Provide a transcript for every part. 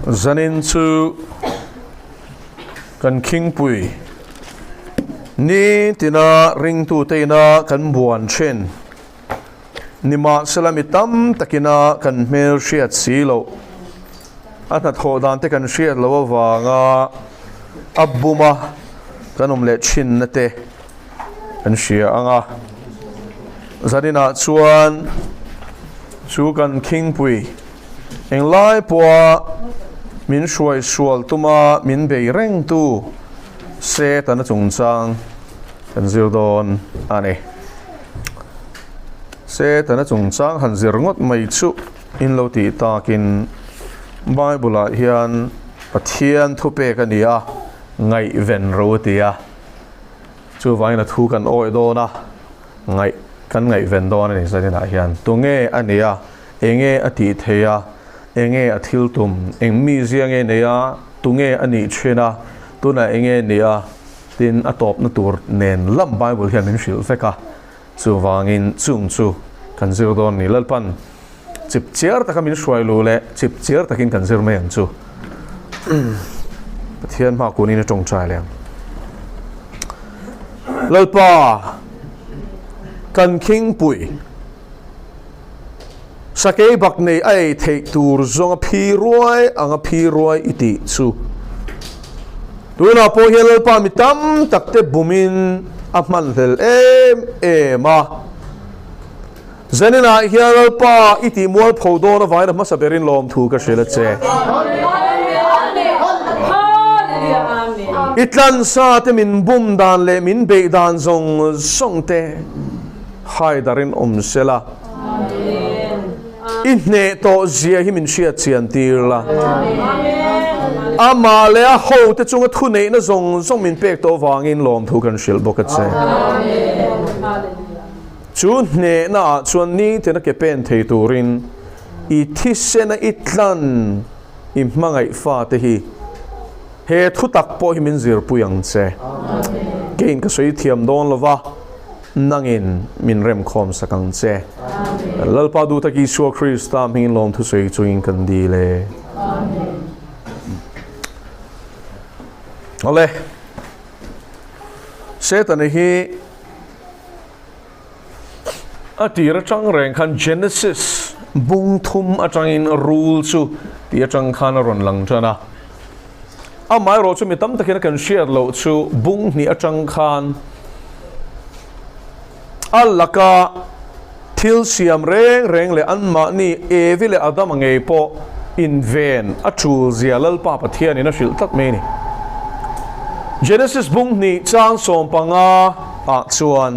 zanin chu kan king pui ni tina ring tu teina kan buan chen nima salami tam takina kan mel shiat silo atna thodan te kan shiat lo wanga abuma kanum le chin na te kan shia anga zanina chuan chu kan king pui eng lai poa min shuai sual tuma min bei reng tu se tan chung chang kan zir don ani se tan chung chang han zir ngot mai chu in lo ti takin bible hian pathian thu pe ka nia ngai ven ro tia chu vai na thu kan oi do na ngai kan ngai ven do na ni sa na hian tunge ania enge ati theya enge athil tum eng mi ziang e neya tunge ani chena tuna enge neya tin atop na tur nen lam bible hian min shil feka chu wangin chung chu kan zir don ni lalpan chip chiar taka min shwai lu le chip chiar takin kan zir mai ang chu pathian ma kunin a tong chai leng lalpa kan king pui sakei bak nei ai thei tur zonga phiruai anga phiruai iti chu tuna po helal pa mitam takte bumin apman hel ema zanina helal pa iti mual phodo na vai na masaberin lom thu ka shela che itlan sa te min bum dan le min be dan zong song te hai darin sela inne to zia hi min shia chian tirla ama le a ho te chunga thu nei na zong min pek to wangin lom thu kan shil bokat che chu ne na chuan ni te na ke pen thei turin I thisena itlan I hmangai fa te hi he thu tak po hi min zir puyang che kein ka soi thiam don lova nangin min rem khom sakang che lalpa du taki Yeshua Krista min lom thu soi chuin kan di le ole setan hi atira chang reng khan Genesis bung thum atang in rule chu ti atang khan ron lang chana amai ro chu mi tam takin kan share lo chu bung ni atang khan alaka thil siam reng le anma ni evile adam ngei po in ven achu zialal pa pathian ina shil tak me ni Genesis bung ni chang som panga a chuan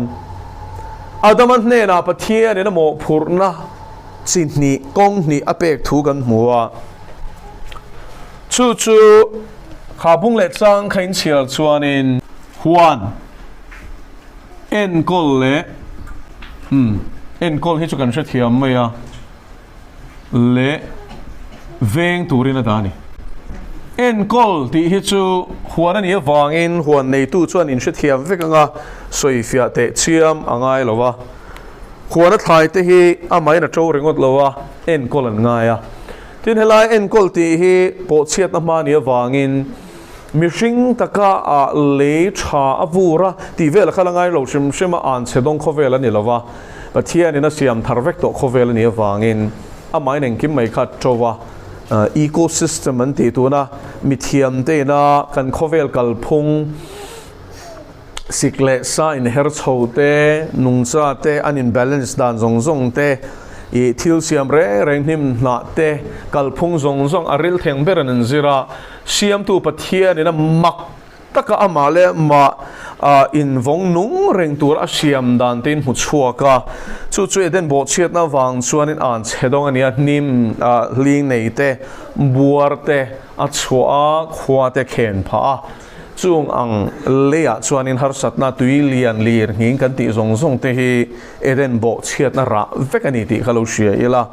adam an ne na pathian ina mo phurna chin ni kong ni apek thu kan muwa chu khabung le chang khain chial chuanin huan en kol le en kol hi chu kan hre thiam mai a le veng turin adani en kol ti hi chu huan ani wangin huan nei tu chuan in hre thiam vekanga soifia te chiam angai lova huan a thlai te hi amai na to ringot lova en kol an ngaia tin helai en kol ti hi po chiat na mani wangin mishing taka a le tha avura ti vel khalangai lo shima an chedong khovel ani lova pathian ina siam tharvek to khovel ani wangin amai neng kim mai khat towa ecosystem an ti tuna mithiam te na kan khovel kalphung sikle sa in her chote nungcha te anin balance dan zong te I thil siam reng hnim na te kalphung zong aril theng beran an zira siam tu pathian ina mak taka amale ma in vong nung reng tur a siam dan tin hu chuaka chu eden bo chiat na wang chuanin an chedong ania nim ling nei te buar te a chua khwa te khen pha chung ang leya chuanin har satna tui lian lir ngin kan ti zong te hi eden bo chiat na ra vekani ti khalo shia ila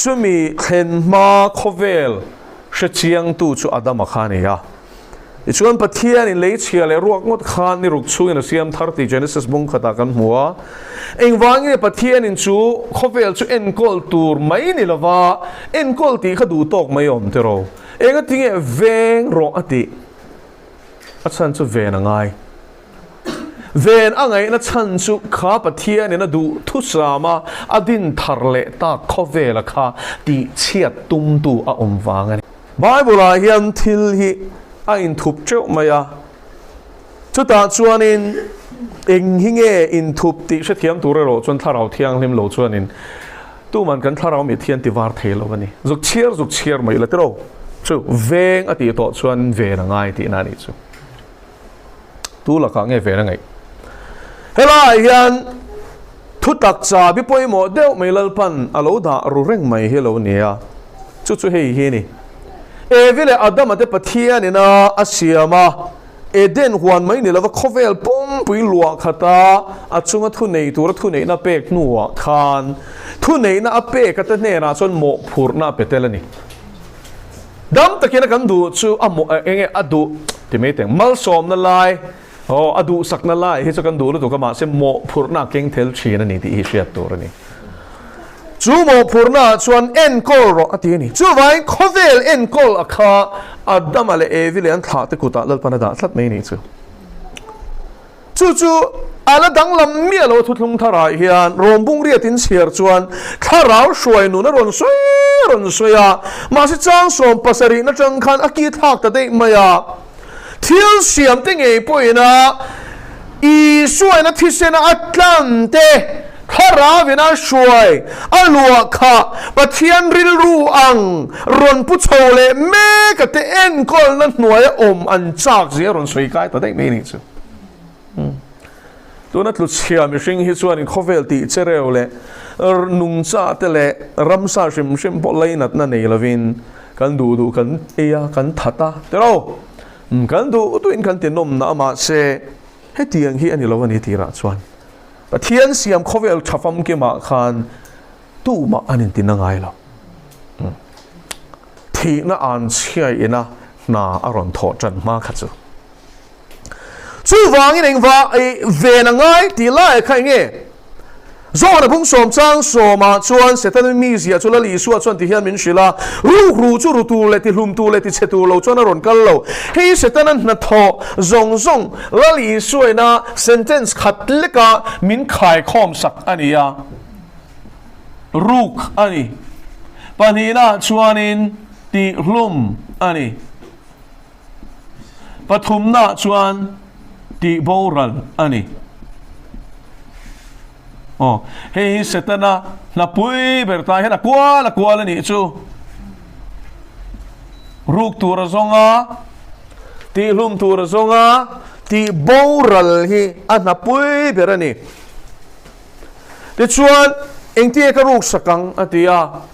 chumi khen ma khovel shechiang tu chu adama khania ichuan pathian in lei chia le ruak ngot khan ni ruk chu in siam tharti Genesis bung khata kan huwa eng wangi pathian in chu khovel chu en kol tur mai ni lova en kol ti khadu tok mai om te ro eng a tinge veng ro ati a chan chu ven angai ven angai na chan chu kha pathian na du thu sama adin tharle ta khovela kha ti chiat tum tu a omwang ani bible a hian thil hi a in thup cheu maya chu ta chuanin eng hinge in thup ti hre thiam tur ro chon tharau thiang hlim lo chuanin tu man kan tharau mi thian ti war thelo ani zuk chiar mai la tro chu veng ati to chuan ve na ngai ti na ni chu tu la ka nge ve na ngai helai hian thu tak cha bi poi mo deuh mai lal pan alo da ru reng mai hello nia chu hei hi ni e vile adam ate pathian ina asiama eden huan mai ni lova khovel pom pui lua khata achunga thu nei tur thu nei na pek nuwa khan thu nei na ape ka ta ne ra chon mo phur na petelani dam takina kan du chu amo enge adu timeteng mal som na lai o adu sak na lai hi chu kan du lu to ka ma se mo phur na keng thel thina ni ti hi hriat tur ani chu mo phurna chuan en kol ro ati ni chu vai khovel en kol akha adam ale evil an tha te kuta lal panada thlat mai ni chu ala dang lam mi alo thutlung thara hian rombung riatin siar chuan tharau hruai nu na ron soya ma si chang som pasari na chang khan aki thak ta dei maya thil siam te ngei poina i suai na thisena atlante khara vina shuai alua kha pathian ril ru ang ron pu chole me ka te en kol na hnuai om an chak zia ron sui kai ta dei me ni chu tu na tlu chia mi hring hi chuan in khovel ti chereu le nung cha te le ramsa shim po lai nat na nei lovin kan du kan eya kan thata tero kan du tu in kan te nom na ma se he tiang hi ani lo ani ti ra chuan pathian siam khovel thafam ke ma khan tu ma anin tin ngai lo thi na an chiai ina na aron tho chan ma kha chu chu wangin eng wa ve na ngai ti lai khai nge zo na bung som chang so ma chuan setan mi zia chula li suwa chuan ti hian min shila ru chu ru tu le ti hlum tu le ti che tu lo chuan a ron kal lo hei setan an na tho zong la li suai na sentence khat leka min khai khom sak ania ruk ani panina chuanin ti hlum ani pathumna chuan ti boral ani hei setana na pui berta hena kwa la ni chu ruk tur zonga ti hlum tur zonga ti boral hi ana pui berani te chuan engti ka ruk sakang atia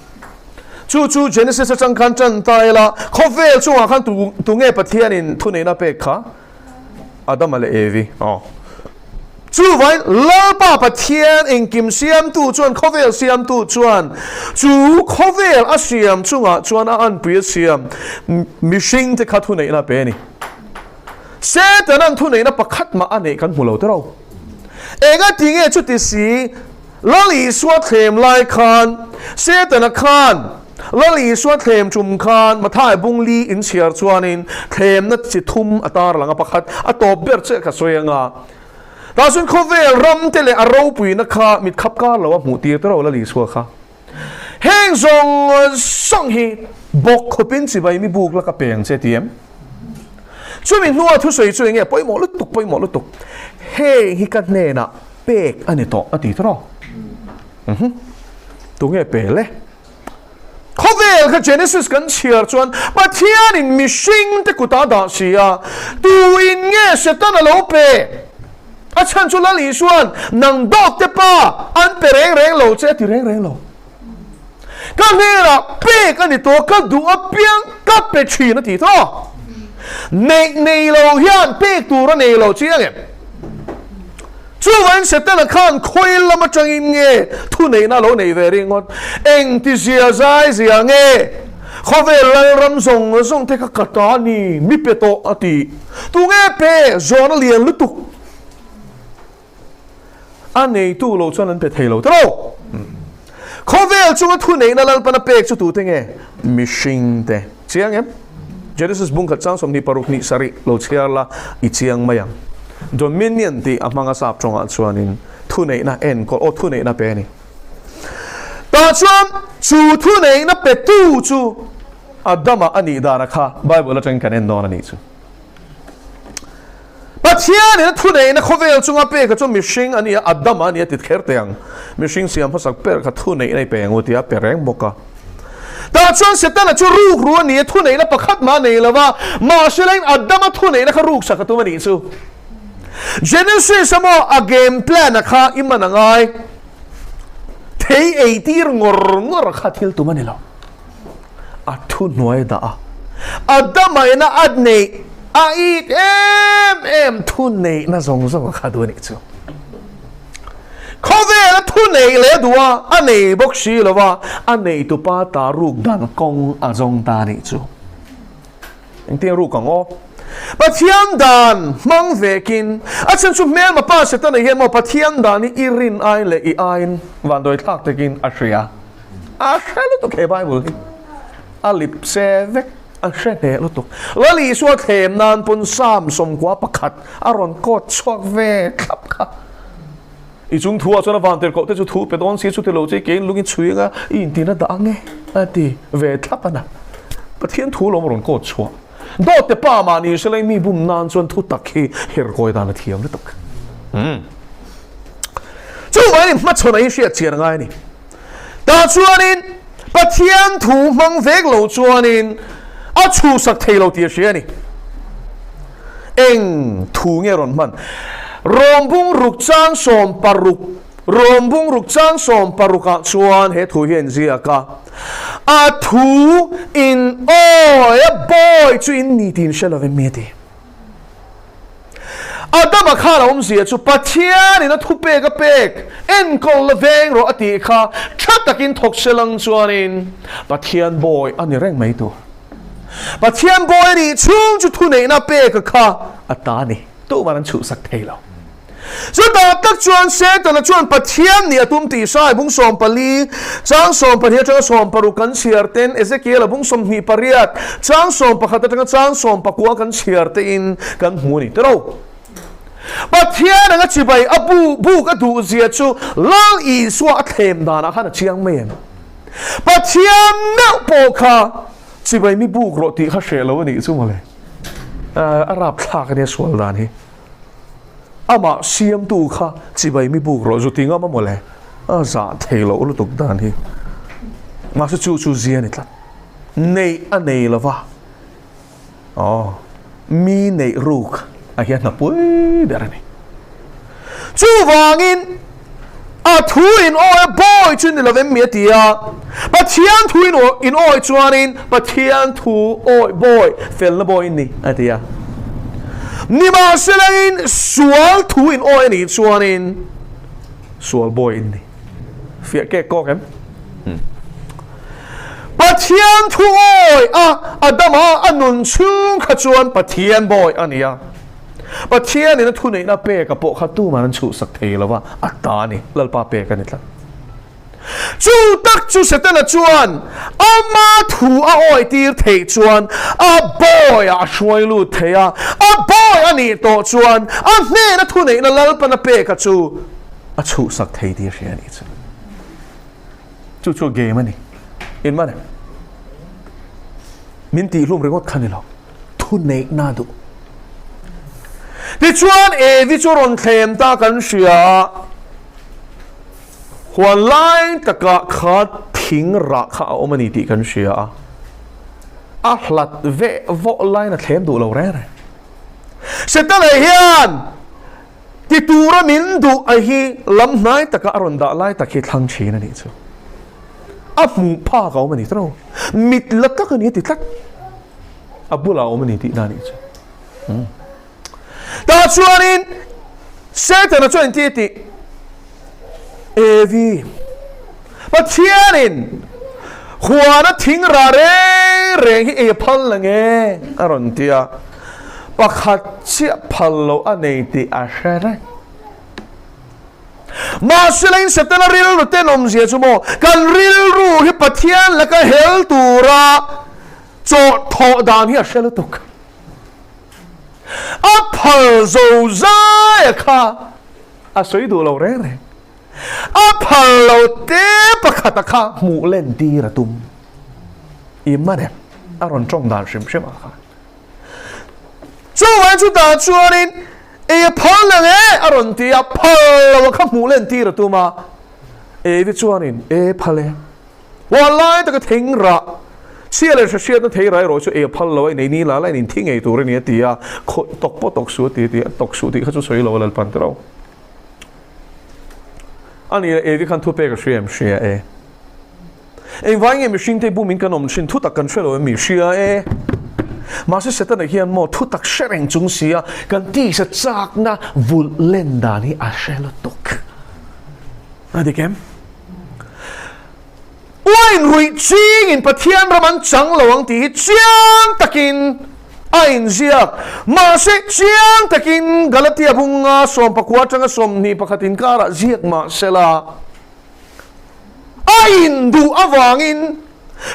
chu genesis chang khan chan taila khovel chu khan tu nge pathian in thunei na pe kha adam ale evi chu vai la pa pathian in kim siam tu chuan khovel siam tu chuan chu khovel a siam chunga chuan a an pri siam mishing te kha thunei na pe ni se tanan thunei na pakhat ma ane kan mulo tero enga tinge chu ti si lali swat them lai khan se tana khan lali swat them chum khan mathai bungli in chiar chuanin them na chi thum atar langa pakhat a top ber che kha soyanga ta sun khovel ram tele aro pui na kha mit khap ka lo mu ti tero lali swa kha heng zong song hi bok khopin chi bai mi buk la ka peng che tiem chu min nuwa thu soi chu nge poi mo lu tuk he hi ka ne na pek ani to ati tro tu nge pe le khovel ka genesis kan chiar chuan pathian in mishing te kuta da sia tu in nge setan lo pe a chan chu la li suan nang dok te pa an pe reng lo che ti reng lo ka ne ra pe ka ni to ka du a piang ka pe chi na ti to nei lo hian pe tu ra nei lo chi nge chu wan se ta la khan khoi la ma chang im nge thu nei na lo nei ve ring ngot eng ti zia zai zia nge khovel ram zong te ka ta ni mi pe to ati tu nge pe zon lian lu tu an nei tu lo chuan an pe thei lo tro khovel chu thu nei na lal pana pek chu tu te nge mishing te chiang em Genesis bung khat chang som ni paruk ni sari lo chiarla I chiang mayang dominion ti amanga sap chonga chuanin thu nei na en ko o thu nei na pe ni ta chuan chu thu nei na pe tu chu adama ani dara kha bible atang kan en don ani chu pathian ne thu nei na khovel chunga pe ka chu mishing ani adama ani tit kher teang mishing siam phasak per kha thu nei nei pe ngotia pereng boka ta chuan setan chu ruk ru ani thu nei na pakhat ma nei lawa ma shelain adama thu nei na kha ruk sakatu mani chu Genesis samo a game plan kha imanangai thei eitir ngor kha thil tu manilo a thu noi da adama ina adne a it em thu nei na zong kha du ni chu khove la thu nei le duwa a nei bok shi lawa a nei tu pa ta ruk dan kong a zong ta ni chu engte ruk kang o pathian dan mang vekin a chen chu mel ma pa se ta nei mo pathian dan ni irin ai le I ain van doi thak tekin a shria a shelu to ke bible a lip se vek a shene lo to lali so them nan pun sam som kwa pakhat a ron kot chok ve khap kha I chung thua chona van ter ko te chu thu pe don si chu te lo che ke lungin chuinga in tina da nge ati ve thapana pathian thu lo ron kot chwa do te pa ma ni selai mi bum nan chon thu tak hi her koi da na thiam le tak chu wai ma chona I shia chian ngai ni ta chuanin pathian thu mang vek lo chuanin a chu sak thei lo ti shia ni eng thu nge ron man rombung ruk chang som paruk rombung ruk chang som paruka chuan he thu hian zia ka a thu in oi a boy chu in ni tin shelo ve me ti adama kha la zia chu pathian in a thu pe ka pek en kol la veng ro ati kha thatakin thok selang chuanin pathian boy ani reng mai tu pathian boy ni chung chu thu nei na pe ka kha atani tu maran chu sak thei lo so da tak chuan se ta na chuan pathian ni atum ti sai bung som pali chang som pali chang som paru kan siarten Ezekiel bung som hi pariat chang som pakhat chang som pakwa kan siarte in kan hmuni tero pathian nga chibai abu bu ka du zia chu lal I swa them dana khana chiang men pathian na po kha chibai mi bu ro ti kha shelo ni chu male arab thak ne swal dan hi ama siam tu kha chibai mi bu ro zu tinga ma mole a za thelo lu tuk dan hi ma su chu zia ni tlat nei a nei lova oh mi nei ruk a hian na pui derani chu wangin a thu in oi boy chun ni lovem mi tia pathian thu in oi chuanin pathian thu oi boy fel na boy ni atia ni ma selain sual thu in oi ni chuanin sual boy ni fia ke ko kem pathian thu oi adama anun chung kha chuan pathian boy ania pathian ni na thu nei na pe ka po kha tu man chu sak thei lawa ata ni lalpa pe ka ni tla chu tak chu setana chuan ama thu a oi tir thei chuan a boy a shwai lu theya a boy ani to chuan a hne na thu nei na lalpa na pe ka chu a chu sak thei dir hria ni chu game ani in man min ti lum rengot khani lo thu nei na du ti chuan vi chu ron thlem ta kan hria huan lai taka kha thing ra kha omani ti kan hria a hlat ve vo lai na thlem du lo re setan hian ti tura min du a hi lam nai taka ron da lai takhi thlang chin ani chu a mu pha ka omani tro mit la ka ni ti tlak abula omani ti na ni chu ta chuanin setan a chuan ti evi pathianin khuana thing ra re hi e phal lange aron tia pakhat chi phal lo anei ti a shara ma selain setan ril roten om zia chumo kan ril ru hi pathian la ka hel tura cho thọ đàn hi sẽ tục phật dầu ra kha soi đủ lâu rẻ này phật lâu tế bạc khát kha mù lên đi ra tum im mà đẹp ron trong đàn xem kha chú vậy chú ta chú anh phật là ron đi phật lâu kha mù lên đi ra tum mà với chú anh phật là wallahi ta cái thing ra chia lại sẽ chia nó thấy rồi chú phật lâu này ní là lại nín thing ấy tụi này thì tóc bó tóc suốt thì tóc suốt thìเขาจะสวยlâu là pan tao anh ấy với khăn thu bê cái chuyện xia anh vay người mình xin thấy bùn mình cần ông xin thu tắc cần xia lâu mình xia mà sẽ tên này hiện một thu tắc xia rèn trung xia cần tí sẽ chắc na vụt lên đàn hi xia lâu tóc anh đi kem Oin hui ching in pathian raman chang lawang ti chiang takin ain ziak ma se chiang takin Galatia bunga som pakwa changa som ni pakhatin kara ziak ma sela ain du awangin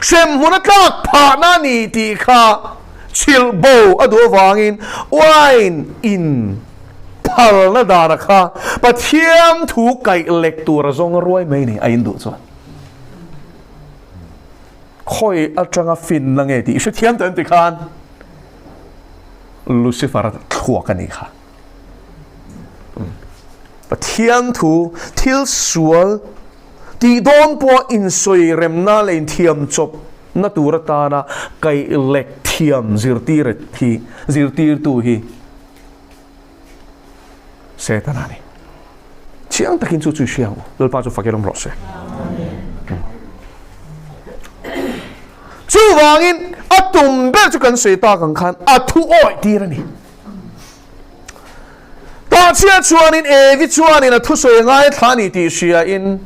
sem hunatlak phana ni ti kha chilbo adu awangin oin in phal na dara kha pathiam thu kai lek tur zong roi mai ni ain du chuan khoi atanga fin la nge ti se thiam tan ti khan Lucifer thua kan ni kha pathiam thu thil sual ti don po in soi remna lein thiam chop na turata na kai lek thiam zirtir tu hi setanani chiang takin chu chu siang lol pa chu fakelom ro se chú vangin atum bel chú cần soi ta cần khan thu oi đi ra nè ta chia chuan in vi chuan in thu soi ngai thani ti sia in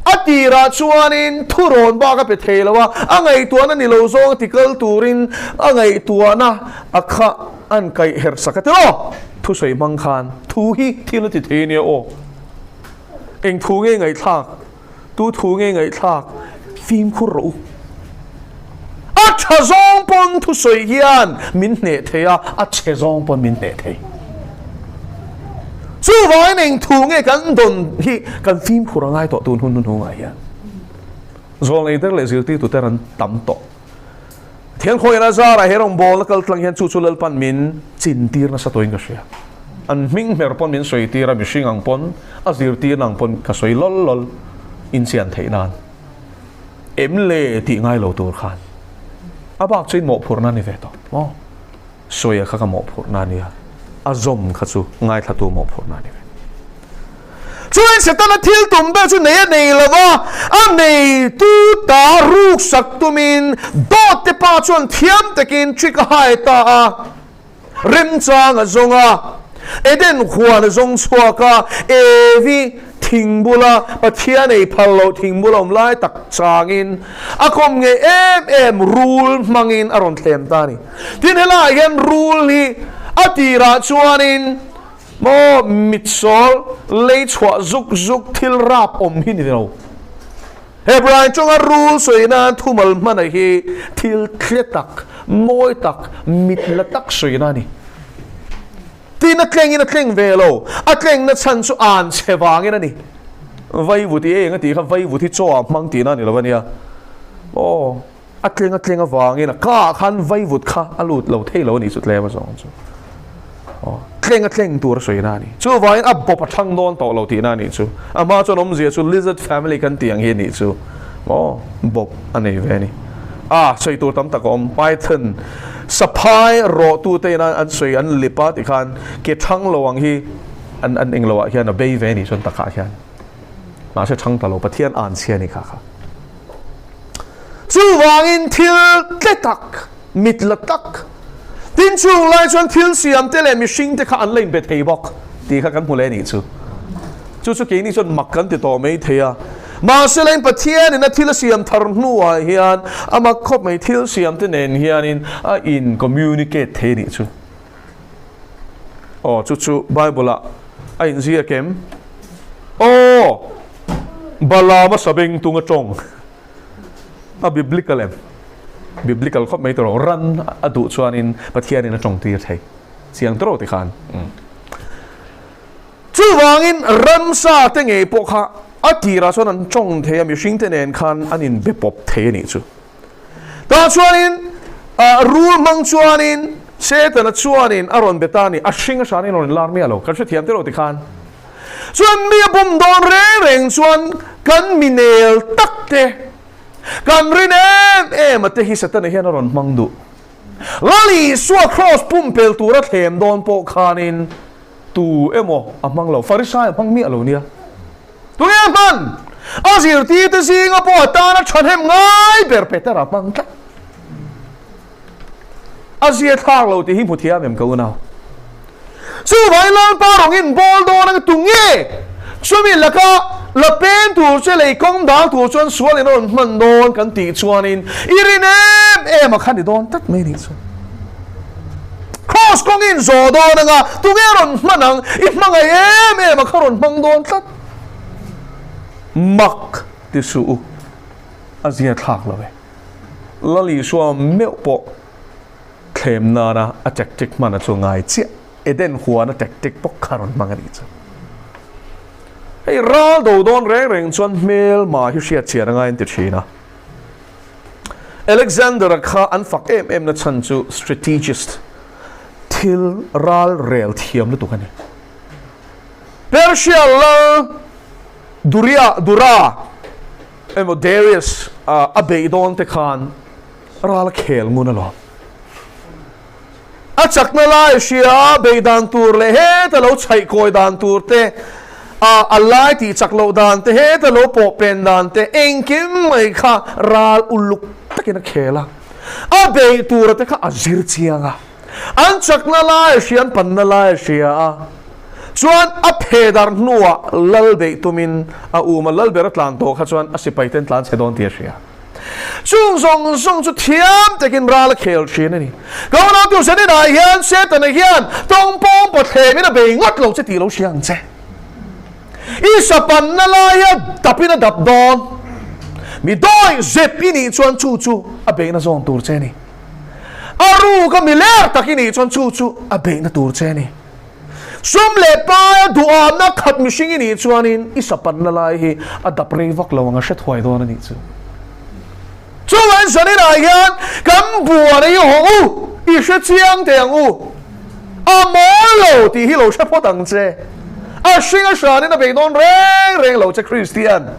atira chuan in thu ron ba ka pe thelawa angai tuana ni lo zong tikal turin angai tuana akha an kai her sakatero thu soi mang khan thu hi thil ti the ne o eng thu nge ngai thak tu thu nge ngai thak phim khu ro cha zong pon thu soi hian min ne theya che zong pon min ne the chu vai ning thu nge kan don hi kan phim khurangai to tun hun ngai ya zol nei der le zirti tu teran tam to thian khoi na za ra herong bol kal tlang hian chu chulal pan min chin tir na sa toing ka sia an ming mer pon min soi tira mi singang pon a zirti nang pon ka soi lol lol in sian theinan em le ti ngai lo tur khan abak chin mo phurna ni ve to mo soya kha ka mo phurna ni a zom kha chu ngai thatu mo phurna ni ve chuan se tan thil tum be chu nei lawa a nei tu ta ruk sak tumin do te pa chuan thiam takin trick hai ta a rim chang a zonga eden huan zong chhuaka evi thing-bula pathian ei phalo thing-bula lai tak changin akom nge em rule mangin aron thlem ta ni tin hela hian rule hi atira chuanin mo mitsol lei chwa zuk thil rap om hi ni lo Hebrai chunga rule soina thumal mana hi thil thletak moi tak mitla tak soina ni tin na tleng velo a tleng na chan chu an chewangin ani vai vuti e ngati kha vai vuti cho mang ti na ni lawania o a tleng awangin ka khan vai vut kha alut lo thei lo ni chu tlema zong chu o tleng tur soina ni chu vai a bo pathang non to lo ti na ni chu ama chu nom zia chu lizard family kan tiang he ni chu o bob anei ve ni soi tur tam takom python sapai ro tu te na an soi an lipa ti khan ke thang lowang hi an eng lowa hian a bei ve ni chon takha hian ma se thang ta lo pathian an sia ni kha chu wangin thil tletak mitlatak tin chu lai chon thil siam te le mi hring te kha an lein be thei bok ti kha kan hule ni chu ke ni chon makkan ti to mei theya ma se lein pathian in a thil siam thar hnuwa hian ama khop mai thil siam te nen hian in communicate the ni chu chu bible a in zia kem bala ma sabeng tunga chong a biblical em biblical khop mấy tàu run adu chuan in pathian in trong tir thei siang tro ti khan chu wangin ram sa te nge po kha atira chuan an trong thei mi hring te nen khan anin bepop thei ni chu ta chuan in rule mang chuan in se ta na chuan in aron betani a hring a san in on lar mi alo kan thiam te ro ti khan chuan mi bum don reng chuan kan minel takte kan rin em ate hi satan hian aron mangdu lali suwa cross pumpel tura thlem don po khanin tu emo amang lo farisai amang mi alo nia tu em man azir ti te singa po ta na thanem ngai berpeta ra mang ta azir thar lo ti hi muthia mem ko na su vai lan pa rong in bol do na tu nge sumi laka la pen tu che lei kong da tu chuan sual in on man don kan ti chuan in irin em a khan di don tat mai ni chu cross kong in zo do na nga tu nge ron manang if mangai em a kharon mang don tat mak ti su azia thak lo ve lali suam meu po khem na na a tek tek man a chu ngai chi eden huana tek tek pok kharon mangani chu hey ral do don reng chuan mel ma hi hriat chiar anga in ti thina Alexander kha an fak em na chan chu strategist thil ral rel thiam lu tukani Persia la dura emo Darius abeidon te khan ral khel mun lo a chakna lai shia beidan tur le he ta lo chai koi dan tur te alai ti chaklo dan te he ta lo po pen dan te engkim mai kha ral uluk takina khela a bei tur te kha azir chianga an chakna lai shian panna lai shia chuan a phedar nuwa lal be tumin a uma lal berat lan to kha chuan a sipai ten tlan chedon ti shia chung song chu thiam takin ral khel thin ani ko na tu se na hian se ta na hian tong pom po the mi na be ngot lo che ti lo siang che isa pan na la ya tapina dap don mi doi zep ini chuan chu a be na zon tur che ni aru ka mi ler takini chuan chu a be na tur che ni sum le pa du am na khat mi sing ini chuan in isa pan na la hi a dap re vak lo nga shet hoi don ani chu chuan sani na hian kan bua nei ho i she chiang teng a mo lo ti hi lo she pho tang che a singa shani na be don reng lo che Christian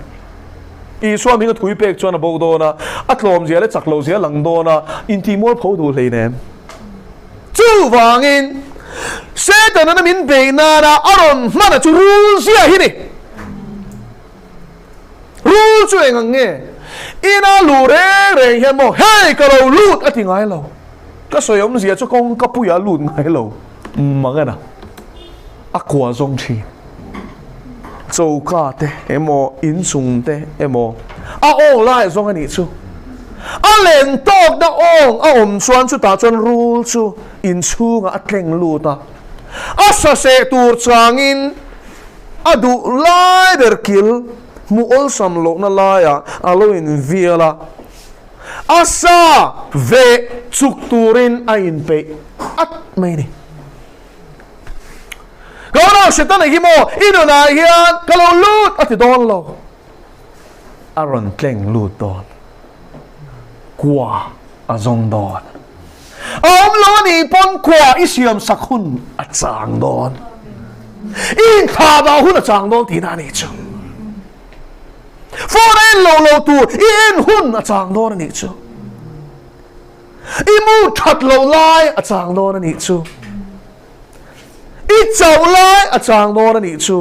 i so mi ngot kui pek chuan a bo do na a tlom zia le chaklo zia lang do na in ti mol pho du hlei nem chu wangin setan na min be na aron mana chu ru zia hi ni ru chu eng nge ina lu re hian mo hey ka lo lut ati ngai lo ka soyom zia chu kong ka pu ya lut ngai lo mangana akwa zong thi châu ka te emo in sung te emo a ong lai zong ani chu a len tok da ong a om chuan chu ta chuan rule chu in chunga a tleng lu ta a sa se tur changin a du lai ber kil mu ol sam lo na la ya alo in viala asa ve chuk turin a in pe at mai ni ko na shetan hi mo ino na hian kalo lut ati don lo aron kleng lut don kwa azong don om lo ni pon kwa isiam sakhun a chang don in kha ba hun a chang don ti na ni chu foren lo tu in hun a chang don ni chu imu that lo lai a chang don ni chu i chau lai a chang don ni chu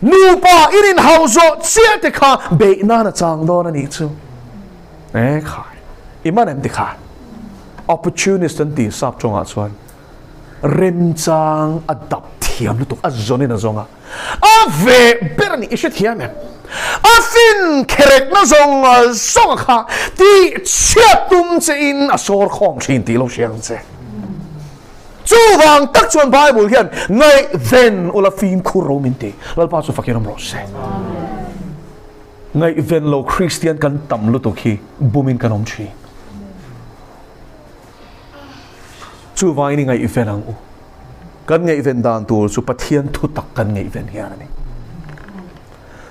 nu pa irin hauzo chia te kha be na na chang don ni chu khai iman em ti kha opportunist an ti sap chonga chuan rem chang adap thiam lu tuk azoni na zonga ave berni ishe thiam em afin kerek na zonga zonga kha ti chia tum che in asor khom thin ti lo siang che chu wang tak chuan bible hian ngai then ula fim khu romin te lalpa chu fakiram ro se ngay ven lo Christian kan tam lu to khi bumin kan om chi chu vai ni ngay ven ang u kan ngay ven dan tu chu pathian thu tak kan ngay ven hian ani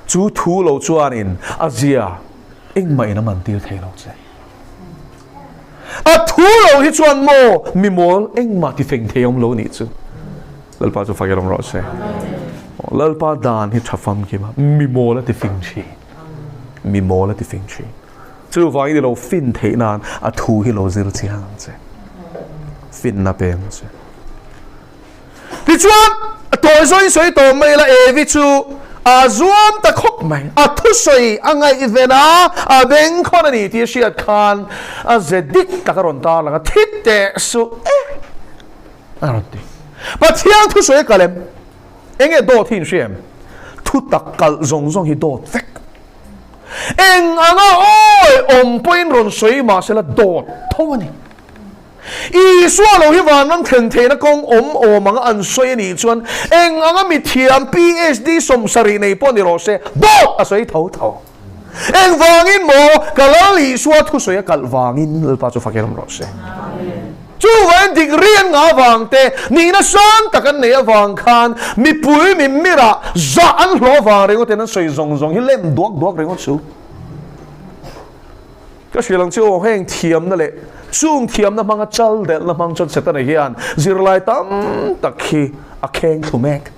chu thu lo chuan in azia eng mai na man tir thei lo che a thu lo hi chuan mo mi mol eng ma ti feng theom lo ni chu lalpa chu fagelom ro se lalpa dan hi thafam ki ma mi mol ti feng chi mi mol ti feng chi chu vai ni lo fin thei nan a thu hi lo zir chi hang che fin na pem che ti chuan toy zoi soi to mai la evi chu a zuam ta khop mai a thu soi angai ivena a beng khonani ti shiat khan a zedik takaron ta la thit te su aronti pathian thu soi kalem enge do thin shem thu takal zong zong hi do vek eng anga oi om point ron soi ma sela do thawani i swalo hi van man then the na kong o mga an soi ni chuan eng anga mi thiam PhD som sari nei pon ni ro se do a soi thau thau eng wangin mo kalali swa thu soi kal wangin pa chu fakeram ro se chu wan degree nga wang te ni na son takan ne wang khan mi pui mi mira za an lo wa re ngo te na soi zong zong hi lem duak re ngo chu ka shilang chu heng thiam na le chung thiam na mga chal del na mang chon setan hian zirlai tam takhi a kheng thu mek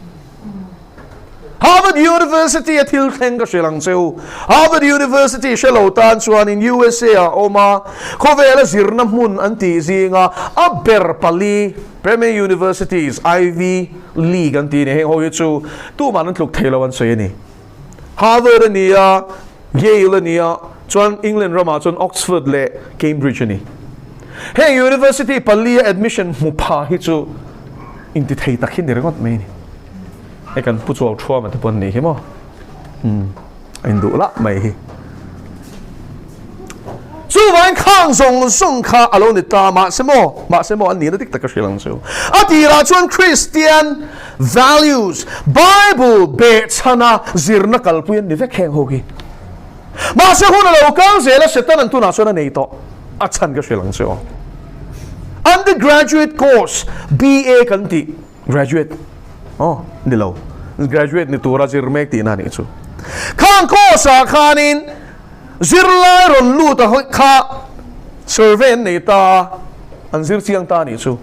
Harvard University a thil kheng ka shilang cheu Harvard University shelo tan chuan in USA a oma khovela zirna mun anti zinga a ber pali Premier Universities Ivy League anti ne heng ho chu tu man tluk thelo an sei ni Harvard ania Yale ania chuan England rama chuan Oxford le Cambridge ni hey university pali admission mu pha hi chu in ti thei takhin ni rengot me ni e kan pu chuaw thua ma te pon ni hi mo in du la mai hi chu wan khang zong song kha alo ni ta ma se mo an ni dik tak shilang chu ati ra chuan Christian values Bible be chana zirna kalpuin ni ve kheng ho gi ma se hun lo kang zela setan an tu na so na nei to a chan ka shilang chu undergraduate course BA kan ti graduate ni lo graduate ni tura zirmek ti na ni chu khang course a khanin zirla ron lu ta kha survey nei ta an zir chiang ta ni chu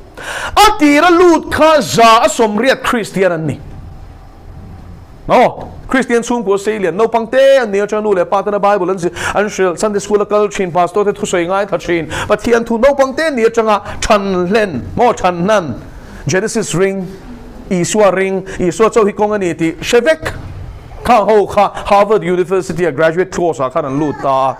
atira lut kha za somriat Christian an ni Christian chung ko Australia no pangte an nia chanu le pa ta Bible an shil Sunday school kal chin pastor te thu soi ngai tha chin pathian thu no pangte nia changa chan len mo chan nan Genesis ring Iswa ring Iswa cho hi kong ani ti shevek kha ho kha Harvard University a graduate course a khan an lu ta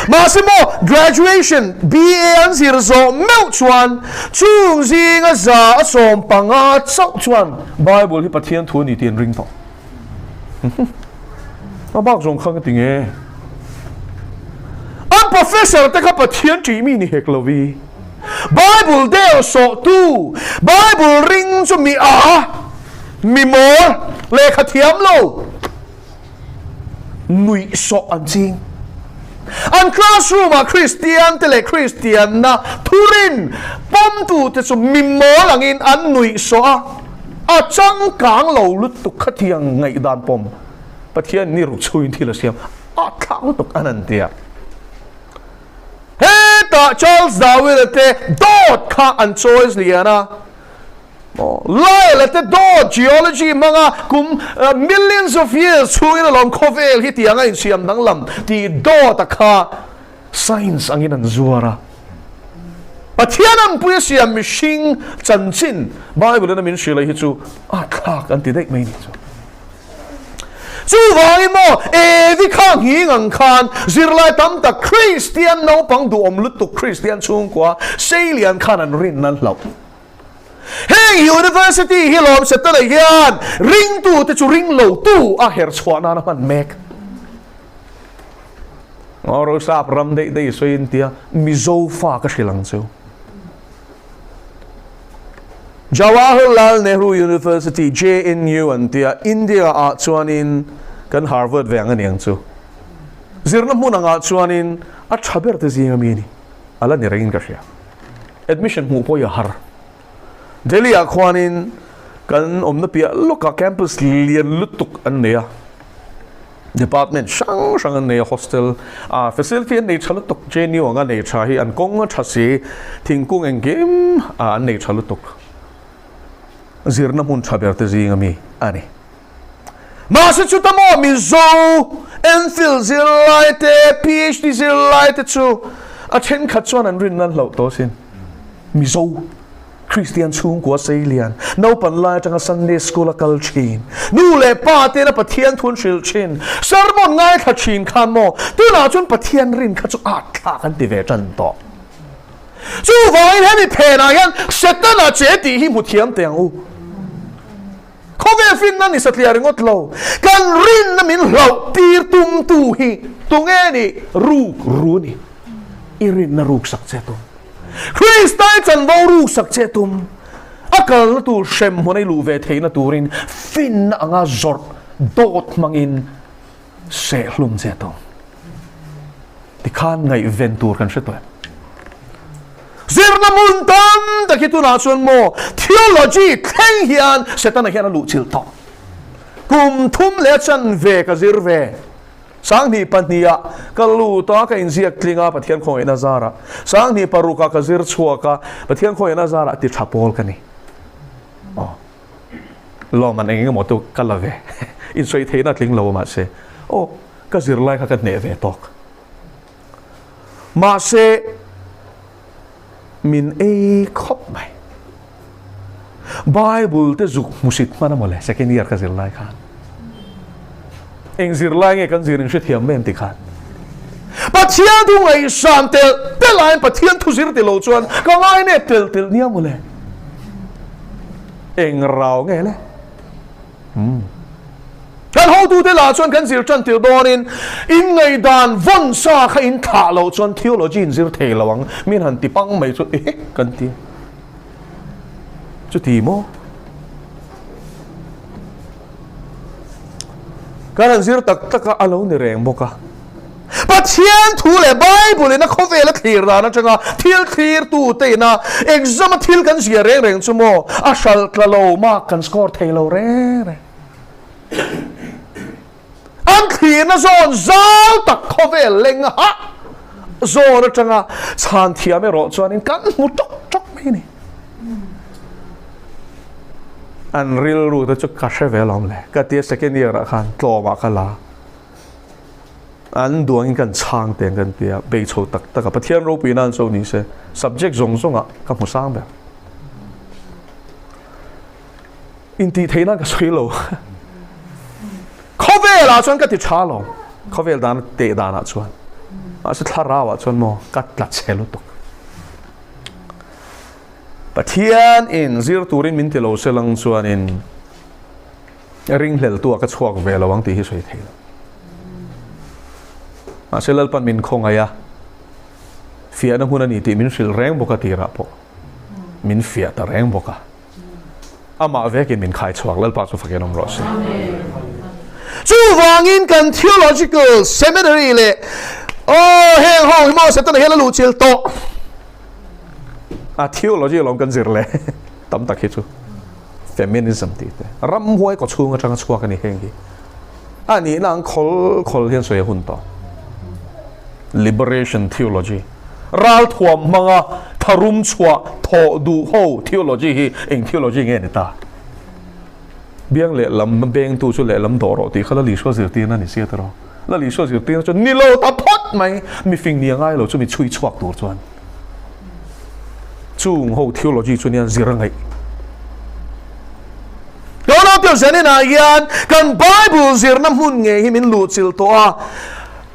Masimo graduation BA an zir zo meu chuan chung zinga za som panga chau chuan Bible hi pathian thu ni tin ring to a bak zong khang ti nge an professor te kha pathian chi mi ni hek lovi Bible del so tu Bible ring chu mi mi mo le kha thiam lo nui so an ching an classroom a Christian tele Christian na thurin pom tu te chu mi mo langin an nui so a chang kang lo lut tu khathiang ngai dan pom pathian ni ru chuin thila siam a thang tuk anan tia he ta Charles Darwin te dot kha an choice liana lai te dot geology manga kum millions of years chuin along khovel hi tianga in siam dang lam ti dot kha science angin an zuara pathianam puya siam mishing chanchin Bible na min shila hi chu a khak an ti dek mai ni chu chu vai mo evi khang hi ngang khan zirlai tam ta Christian no pang du om lut tu Christian chung kwa Salian khan an rin nan lau hey university hi lom se ta hian ring tu te chu ring lo tu a her chwana na man mek oro sap ram de so in tia mizo fa ka shilang chu Jawaharlal Nehru University JNU an tia India a chuanin kan Harvard ve ang aniang chu zirna mun anga chuanin a thaber te zingami ni ala ni rengin ka hria admission mu po ya har Delhi a khwanin kan omna pia loka campus lian lutuk an neya department shang an neya hostel facility an nei chalutuk jnu anga nei tha hi an kong thasi thingkung engem an nei chalutuk zirna mun thaber te zingami ani Massachusetts Mizo Enfield zirlaite PhD zirlaite chu a chen khatchuan an rin nan lo to sin Mizo Christian chung của Sài Lian, nấu pan lai trong Sunday school kal chin, nu le pa te na pathian thun shil chin, sermon ngai kha chin khan mo, tu na chun pathian rin kha chu thla kan ti ve chan to. Chu vai he mi phe na yan, setan na che ti hi mu thiam teng u. Kho ve fin na ni satlia ringot lo, kan rin na min lo tir tum tu hi, tu nge ni ru ni. Irin na ruk sak che tu. Christai chan vô ru sak che tum akal na tu shem honai lu ve thei na turin fin na anga zor dot mangin se hlum che tum ti khan ngai ventur kan se to zirna mun tam ta ki tu na chuan mo theology theng hian setan hian lu chil to kum thum le chan ve ka zir ve sang ni pania kalu to ka inziak klinga pathian khoi na zara sang ni paruka ka zir chuaka pathian khoi na zara ti thapol kani lo man eng mo tu kalave in soi theina tling lo ma se ka zir lai kha ka ne ve tok ma se min e khop mai bible te zuk musit mana mole second year ka zir lai khan eng zir lai nge kan zirin shi thiam mem ti khan pathian tu ngai sam tel pelain pathian thu zir ti lo chuan ka ngai ne tel nia mole eng rao nge le kan ho tu te la chuan kan zir chan til donin in ngai dan von sa kha in tha lo chuan theology in zir thei lawang min han ti pang mai chu kan ti chu ti mo kan zir tak taka alo ni reng boka pathian thu le bible na khove la thir da na changa thil thir tu te na exam thil kan zia reng chumo a shal klalo ma kan score thailo re an thir na zon zal tak khove leng ha zon na changa chan thia me ro chuan in kan mu tok mai ni an real ru ta chu ka she ve lom le ka ti second year a khan tlo ma khala an duang kan chang teng kan tia be chho tak tak ka pathian ro pi nan so ni se subject zong zong a ka mu sang be in ti theina ka soi lo khove la chuan ka ti cha lo khove dan te dan a chuan a se thara wa chuan mo kat la chelo tok pathian in zir turin min tilo selang chuan in ring hlel tu ka chuak ve lawang ti hi soi thei a selal pan min khongaya fia na huna ni ti min hril reng boka tira po min fia ta reng boka ama ve ke min khai chuak lal pa chu fakenom ro se chu wangin kan theological seminary le heng ho mo se ta hela lu chil to theology long kan zir le tam tak hi chu feminism ti te ram huai ko chunga changa chua kan ni hengi ani nang khol hian soi hun to liberation theology ral thuam manga tharum chua tho du ho theology hi eng theology nge ne ta biang le lam beng tu chu le lam do ro ti khala li so zir ti na ni sia tro la li so zir ti na chu ni lo ta phot mai mi fing ni ngai lo chu mi chui chuak tur chuan chung ho theology chu nian zirangai dono tel zene na yan kan bible zirna mun nge hi min lu chil to a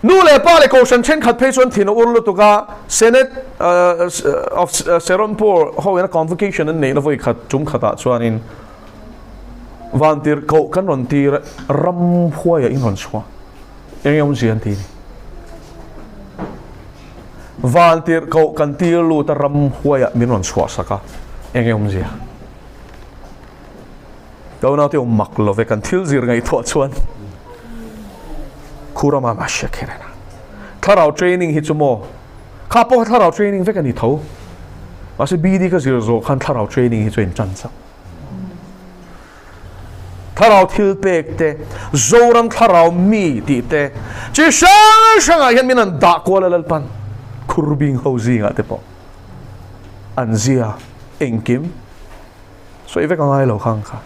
nu le pa le ko shan chen khat pe chon thin ur lu to ka senate of seronpur ho na convocation an nei na voi khat chum khata chuan in van tir ko kan ron tir ram huaya in ron chwa engem zian ti van tir ko kan tir lu ta ram huaya min ron chwa saka engem zia ko na te mak lo ve kan thil zir ngai tho chuan khurama ma shakherana thlarau training hi chumo khapo thlarau training vek ani tho ase bd ka zero zo khan thlarau training hi chuin chan cha thlarau thil pek te zoram thlarau mi ti te chi sang a hian min an da ko la lal pan khurbing ho zinga te po anzia engkim so ivek angai lo khang kha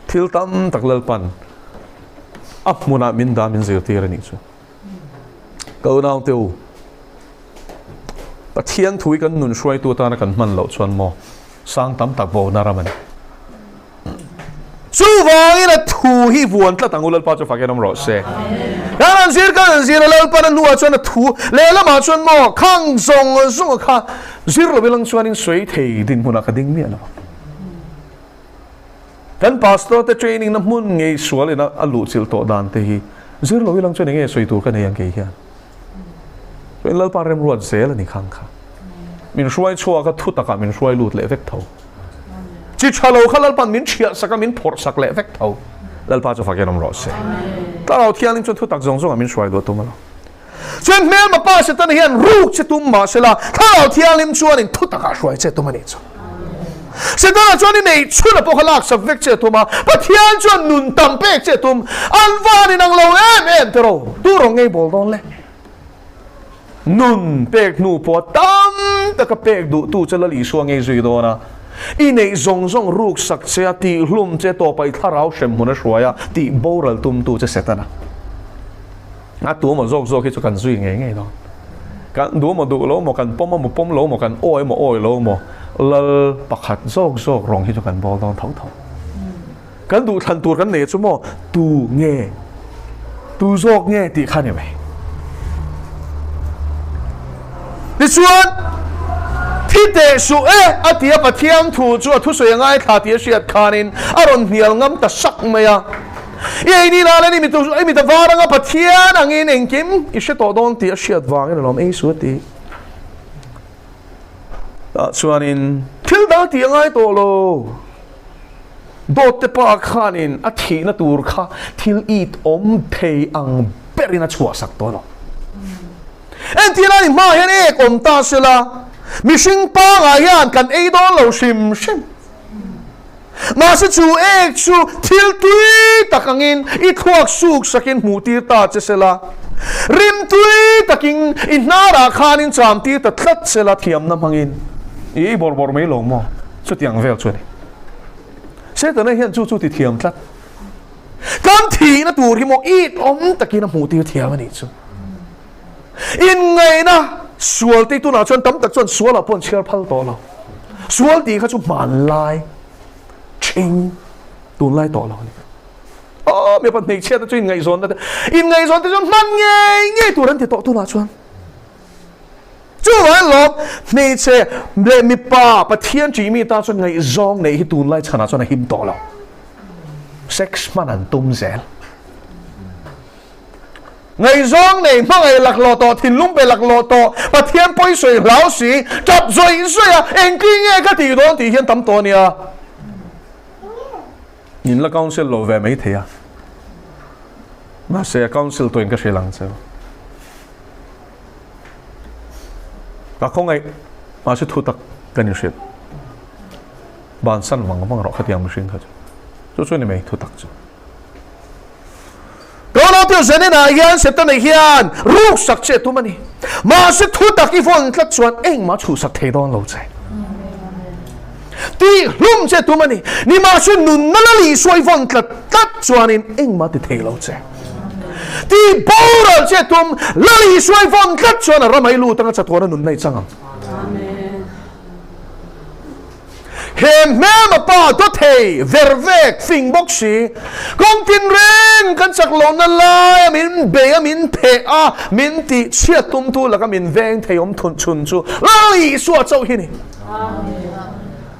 thil tam tak lal pan ap muna min da min zeu tir ani chu ko naw teu pathian thui kan nun shruai tu ta na kan man lo chuan mo sang tam tak bo na raman chu wang ina thu hi vuan tla tangulal pa chu fakenom ro se kan zir lal pa na nuwa chuan thu le la ma chuan mo khang zong kha zir lo bilang chuan in soi thei din muna ka ding mi ana kan pastor te training na mun ngei sual ina alu chil to dan te hi zir lo bilang chuan nge soi tur ka ne yang ke hian so in lal pa rem ruat zel ani khang kha min shruai chua ka thu taka min shruai lut le vek tho chi chalo khalal pan min chia saka min phor sak le vek tho lal pa chu fakenom ro se ta ro thianin chu thu tak zong zong min shruai do to ma chen mel ma pa se tan hian ruk che tum ma se la ta ro thialim chuan in thu taka shruai che to ma ni chu se ta chuan ni nei chu la po khalak sak vek che to ma pa thian chuan nun tam pek che tum an van in ang lo em te ro tu ro ngei bol don le nun pek nu po tam ta ka pek du tu chala li suang ngei zui do na i nei zong zong ruk sak che ti hlum che to pai tharau shem huna shruaya ti boral tum tu che setana a tu mo zok zok hi chu kan zui ngei ngei do kan du mo du lo mo kan pom mo pom lo mo kan oi lo mo lal pakhat zok rong hi chu kan bol don thong thong kan du than tur kan ne chu mo tu nge tu zok nge ti khan ni mai ni chuan thi te su atia pathiam thu chu thu soi ngai tha ti siat khanin aron hnial ngam ta sak maya ei ni la le ni mi ta waranga pathian angin engkim i she to don ti siat wangin lom ei su ti chuanin thil da ti ngai to lo dot te pa khanin a thi na tur kha thil it om thei ang perina chua sak to lo en ti na ni ma hian ek om ta sela mi hring pa nga hian kan ei don lo shim ma se chu ek chu thil tui takangin i thuak suk sakin mu tir ta che sela rim tui taking in nara khanin cham tir ta thlat sela thiam na mangin i bor mai lo mo chu tiang vel chu ni se ta na hian chu ti thiam thlat kam thi na tur hi mo i om takin mu tir thiam ani chu in ngai na sual ti tu na chuan tam tak chuan sual a pon chiar phal to lo sual ti kha chu man lai ching tun lai to lo ni mi pan nei che ta chu in ngai zon ta in ngai zon ta chuan man nge tu ran ti to tu na chuan chu wai lo nei che le mi pa pathian chi mi ta chuan ngai zong nei hi tun lai chana chuan a him to lo sex man an tum zel ngày giông này mang ngày lạc lò to thìn lung bề lạc lò to và thiên bôi水老死chập rồi水啊anh kia nghe cái tỷ đó thì hiện tấm to nè nhìn là council lo về mấy thế à mà sẽ council tôi cái gì lăng sao các không ai mà sẽ thu tập cái này chuyện bản thân bằng rõ cái tiếng mình sinh thôi cho nên mình thu tập chứ đó là điều gì này hiền sẽ tên hiền ruk sắc chết tu mani mà sẽ thu tập cái phần tất chuan anh mà chủ sắc thế đó lâu chạy ti lum chết tu mani ni mà sẽ nun nala li xoay phần tất chuan anh mà thì thế lâu chạy ti bora chết tum lali xoay phần tất chuan là ramai lu tăng chặt hoa nun này chăng hem mem pa to thei vervek fing boxi kong tin ren kan chak lo na la min be min phe a min ti chia tum tu la ka min veng thei om thun chun chu lai suwa chau hi ni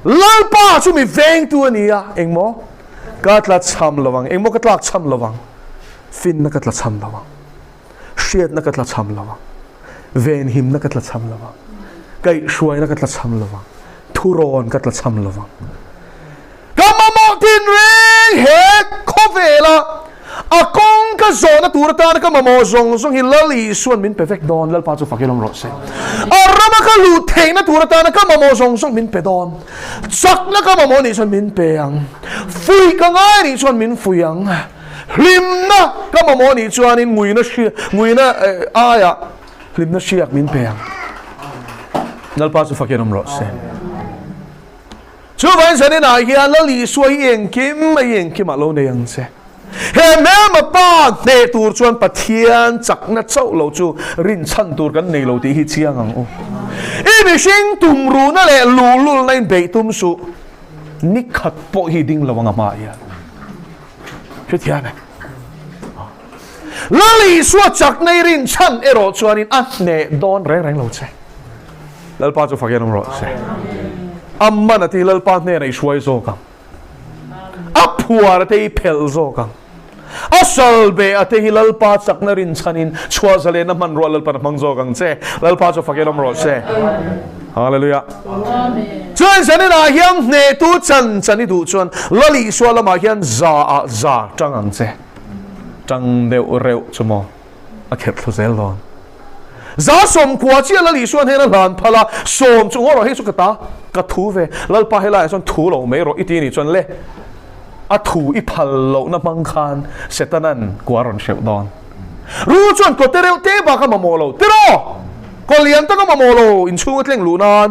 lal pa chu mi veng tu ani a engmo katla cham lawang engmo katlak cham lawang fin na katla cham lawang shiat na katla cham lawang ven him na katla cham lawang kai shuai na katla cham lawang thuron katla cham lawang kama mo tin ring he khovela a kong ka zona turta na ka mamo zong hi lali suan min perfect don lal pa chu fakilom ro se arama ka lu thei na turta na ka mamo zong min pe don sak na ka mamo ni suan min pe ang fui ka ngai ni suan min fui ang lim na ka mamo ni chuan in ngui na aya lim na shiak min pe ang lal pa chu fakilom ro se chu ban sa ni na hian lali suai eng kim alo ne yang se he me ma pa ne tur chuan pathian chakna chau lo chu rin chan tur kan nei lo ti hi chiang ang o i mi sing tum ru na le lu nain be tum su ni khat po hi ding lawanga ma ya che thia ne lali suat chak nei rin chan ero chuan in at ne don reng lo che lal pa chu fakian ro che amma na ti lal pa ne nei shuai zo ka apuar te pel zo ka asal be ate hilal pa chak na rin chanin chua zale na man ro lal pa mang zo kang che lal pa cho fakelom ro che hallelujah amen chuan sanin a hiam ne tu chani du chuan lali swala ma hian za tang ang che tang deu reu chumo a khet thu zel don za som kwa chi lali suan he na lan phala som chu ro he chu ka thu ve lal pa he la son thu lo me ro iti ni chuan le a thu i phal lo na mang khan setanan kwaron sheu don ru chuan ko tereu te ba ka mamolo tero ko lian ta ka mamolo in chu tleng lu nan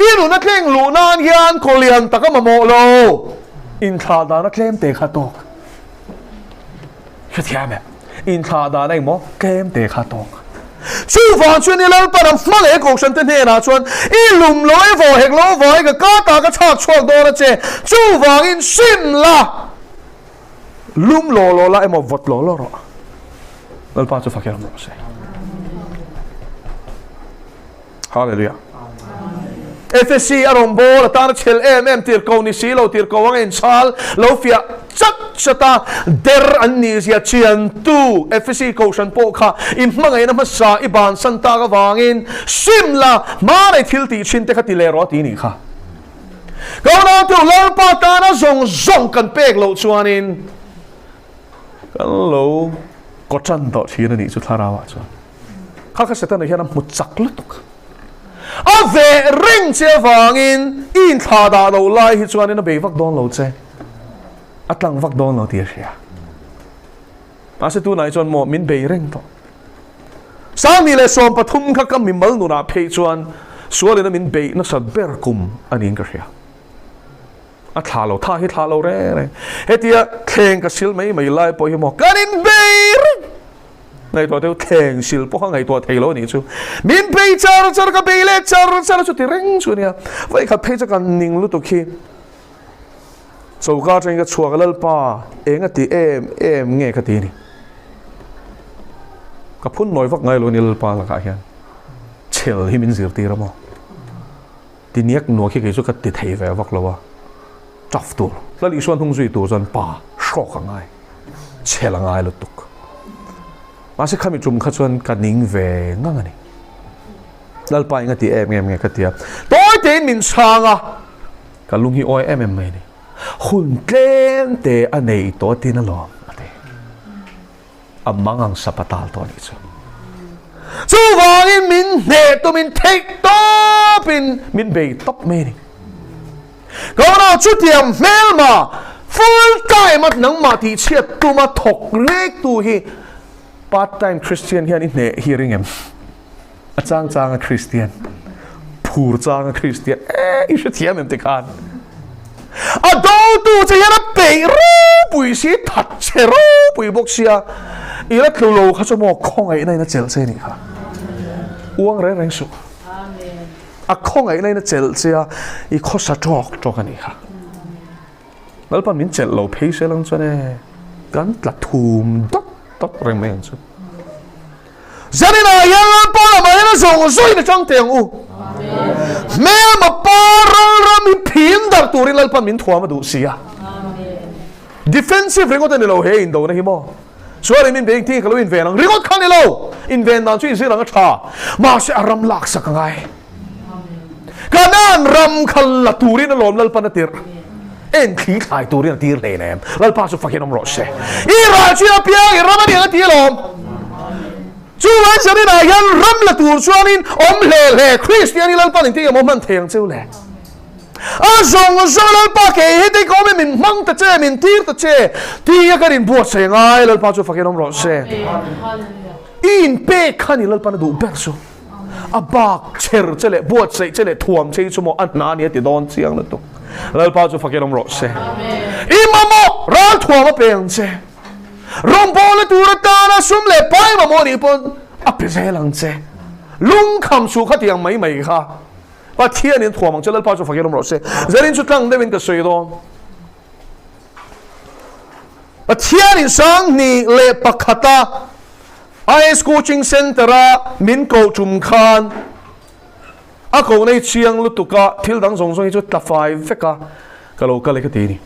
i lu na tleng lu nan hian ko lian ta ka mamolo in tha da na klem te kha tok che thia me in tha da na mo klem te kha tok chu van chuan ni lal param ma le ko san te ne na chuan i lum loi vo hek lo vo ka ka ta ka chak chok do na che chu wang in sim la lum lo la emo vot lo ro lal pa chu fakir mo se hallelujah FSC arom bol ta na chel tir ko ni silo tir ko wang in chal lo fia chak chata der anisia chian tu FSC ko san po kha im mangai na masa iban santa ka wangin simla mare thilti chinte kha tilero ti ni kha ko na tu lal pa ta na zong kan pek lo chuanin kan lo ko chan do thi na ni chu tharawa chu kha setan na hian mu chak lutuk a ve ring che wangin in tha da lo lai hi chuanin a be vak don lo che atlang vak don lo tia sia ase tu nai chon mo min be reng to sami le som pathum kha kam mi mal nu na phe chuan suale na min be na sat ber kum anin ka sia a tha lo re hetia theng ka sil mai lai po hi mo kanin be ngai to teu theng sil po ngai to thei lo ni chu min be char ka be le char chu ti reng chu nia vai kha phe cha kan ning lu to khi so ka chen ka chua ka lal pa enga ti em nge ka ti ni ka phun noi vak ngai lo ni lal pa la ka hian chel hi min zir ti ra mo ti niak no khi ke chu ka ti thei ve vak lo wa chaf tu lal i suan thung zui tu zan pa shok ka ngai chel ngai lo tuk ma se khami chum kha chuan ka ning ve ngang ani lal pa enga ti em nge ka ti toy te min changa ka lung hi oi em mai ni hun tlem te anei to tin alom ate amangang sapatal to ni chu wangin min ne to min take top in min be top me ni ko na chu tiam melma full time at nang ma ti chiat tu ma thok lek tu hi part time Christian hian in ne hearing em achang a Christian phur chang a Christian i sha thiam em te khan a do tu che yana pe ru pui si that che ru pui bok sia i la thlo kha cho mo khong ai nai na chel se ni kha uang reng su amen a khong ai nai na chel sia i kho sa tok ani kha lal pa min chel lo pe se lang chane kan tla thum dot reng men chu zanina yan pa la ma na zong zoi na chang teng u me ma paral rami pin dar turin lal pa min thua ma du sia defensive ringot ni lo he in do na hi mo suari min beng ti kalo in ven ang ringot khan ni lo in ven dan chu in sirang tha ma se aram lak sakangai kanan ram khal la turin lom lal pa na tir en khí khai tu riêng tir lệ nem lal pa chu fakin om ro se I ra chi a pia I ramani ang tir lom chu wan sari na yan ram la tur chuanin om le Christian lal pa ning ti mo man theng chu le a zong lal pa ke he te ko min mang ta che min tir ta che ti ya karin buat se ngai lal pa chu fakin om ro se in pe khani lal pa na du perso abak cher chele buat se chele thuam che chu mo an na ni ti don chiang na tu lal pa chu fakin om ro se imamo ral thuam a peng che rom bol tu ra ta na sum le pai ma mo ni pon a pe se lang che lung kham su kha tiang mai mai kha pa thian in thuam ang che lal pa chu fakin om ro se zarin chu tlang devin ka soi do pa thian in sang ni le pakhata IS coaching center a min ko chum khan a ko nei chiang lu tuka thil dang song song chu ta 5 feka kalo ka le ka ti ni